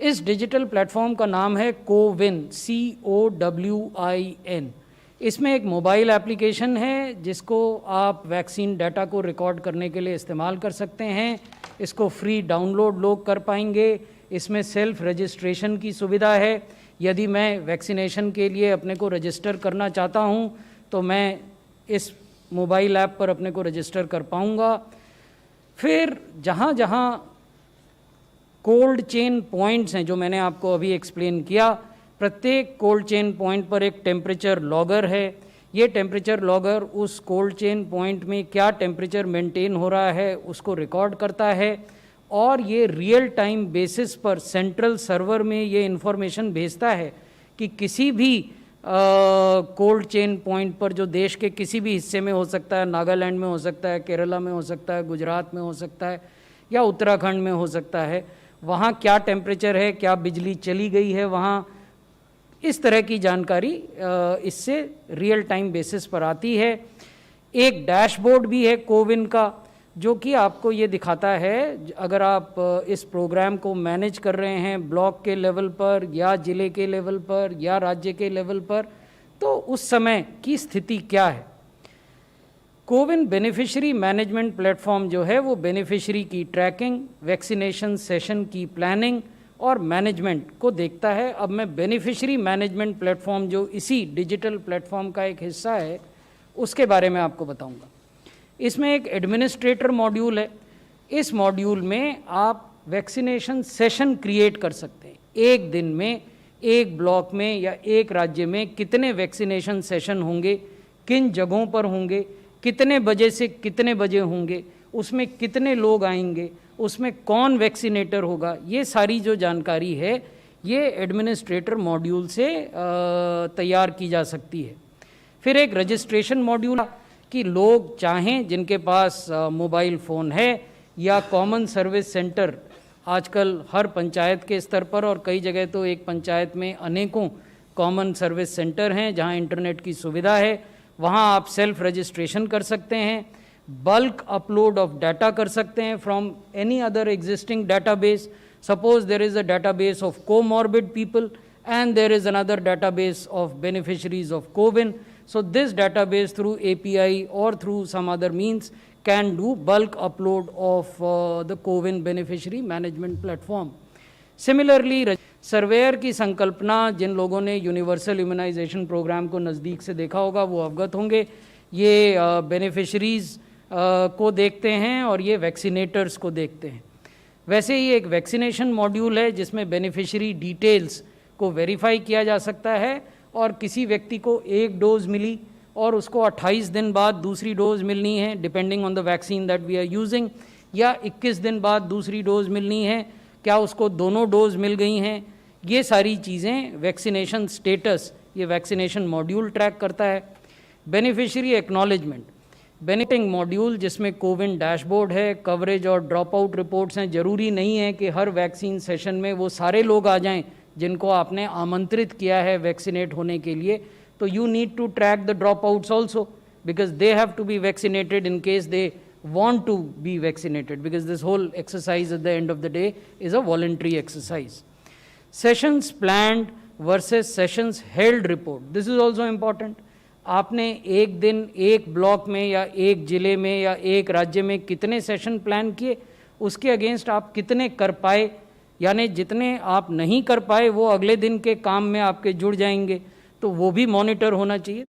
इस digital platform का नाम है कोविन, COWIN। इसमें एक मोबाइल एप्लीकेशन है जिसको आप वैक्सीन डाटा को रिकॉर्ड करने के लिए इस्तेमाल कर सकते हैं। इसको फ्री डाउनलोड लोग कर पाएंगे। इसमें सेल्फ रजिस्ट्रेशन की सुविधा है। यदि मैं वैक्सीनेशन के लिए अपने को रजिस्टर करना चाहता हूं तो मैं इस मोबाइल ऐप पर अपने को रजिस्टर कर पाऊंगा। फिर जहां जहां कोल्ड चेन पॉइंट्स हैं जो मैंने आपको अभी एक्सप्लेन किया, प्रत्येक कोल्ड चेन पॉइंट पर एक टेम्परेचर लॉगर है। ये टेम्परेचर लॉगर उस कोल्ड चेन पॉइंट में क्या टेम्परेचर मेंटेन हो रहा है उसको रिकॉर्ड करता है और ये रियल टाइम बेसिस पर सेंट्रल सर्वर में ये इन्फॉर्मेशन भेजता है कि किसी भी कोल्ड चेन पॉइंट पर, जो देश के किसी भी हिस्से में हो सकता है, नागालैंड में हो सकता है, केरला में हो सकता है, गुजरात में हो सकता है या उत्तराखंड में हो सकता है, वहाँ क्या टेम्परेचर है, क्या बिजली चली गई है वहाँ, इस तरह की जानकारी इससे रियल टाइम बेसिस पर आती है। एक डैशबोर्ड भी है कोविन का जो कि आपको ये दिखाता है, अगर आप इस प्रोग्राम को मैनेज कर रहे हैं ब्लॉक के लेवल पर या ज़िले के लेवल पर या राज्य के लेवल पर, तो उस समय की स्थिति क्या है। कोविन बेनिफिशियरी मैनेजमेंट प्लेटफॉर्म जो है वो बेनिफिशियरी की ट्रैकिंग, वैक्सीनेशन सेशन की प्लानिंग और मैनेजमेंट को देखता है। अब मैं बेनिफिशियरी मैनेजमेंट प्लेटफॉर्म जो इसी डिजिटल प्लेटफॉर्म का एक हिस्सा है उसके बारे में आपको बताऊंगा। इसमें एक एडमिनिस्ट्रेटर मॉड्यूल है। इस मॉड्यूल में आप वैक्सीनेशन सेशन क्रिएट कर सकते हैं। एक दिन में एक ब्लॉक में या एक राज्य में कितने वैक्सीनेशन सेशन होंगे, किन जगहों पर होंगे, कितने बजे से कितने बजे होंगे, उसमें कितने लोग आएंगे, उसमें कौन वैक्सीनेटर होगा, ये सारी जो जानकारी है ये एडमिनिस्ट्रेटर मॉड्यूल से तैयार की जा सकती है। फिर एक रजिस्ट्रेशन मॉड्यूल कि लोग चाहें जिनके पास मोबाइल फ़ोन है या कॉमन सर्विस सेंटर, आजकल हर पंचायत के स्तर पर और कई जगह तो एक पंचायत में अनेकों कॉमन सर्विस सेंटर हैं जहां इंटरनेट की सुविधा है, वहां आप सेल्फ रजिस्ट्रेशन कर सकते हैं, बल्क अपलोड ऑफ डाटा कर सकते हैं from any other existing database. Suppose there is a database of comorbid people and there is another database of beneficiaries of COVID. So this database through API or through some other means can do bulk upload of the COVID beneficiary management platform. Similarly, surveyor की संकल्पना जिन लोगों ने universal immunisation programme को नज़दीक से देखा होगा वो अवगत होंगे। ये बेनिफिशरीज़ को देखते हैं और ये वैक्सीनेटर्स को देखते हैं। वैसे ही एक वैक्सीनेशन मॉड्यूल है जिसमें बेनिफिशरी डिटेल्स को वेरीफाई किया जा सकता है और किसी व्यक्ति को एक डोज मिली और उसको 28 दिन बाद दूसरी डोज मिलनी है depending on the vaccine that we are using, या 21 दिन बाद दूसरी डोज मिलनी है, क्या उसको दोनों डोज मिल गई हैं, ये सारी चीज़ें वैक्सीनेशन स्टेटस ये वैक्सीनेशन मॉड्यूल ट्रैक करता है। बेनिफिशियरी एक्नॉलेजमेंट बेनिफिटिंग मॉड्यूल जिसमें कोविन डैशबोर्ड है, कवरेज और ड्रॉप आउट रिपोर्ट्स हैं। ज़रूरी नहीं है कि हर वैक्सीन सेशन में वो सारे लोग आ जाएं जिनको आपने आमंत्रित किया है वैक्सीनेट होने के लिए, तो you need to track the drop outs also because they have to be vaccinated in case they want to be vaccinated, because this whole exercise at the end of the day is a voluntary exercise. Sessions planned versus sessions held report, this is also important. आपने एक दिन एक block में या एक ज़िले में या एक राज्य में कितने सेशन प्लान किए, उसके अगेंस्ट आप कितने कर पाए, यानी जितने आप नहीं कर पाए वो अगले दिन के काम में आपके जुड़ जाएंगे, तो वो भी मॉनिटर होना चाहिए।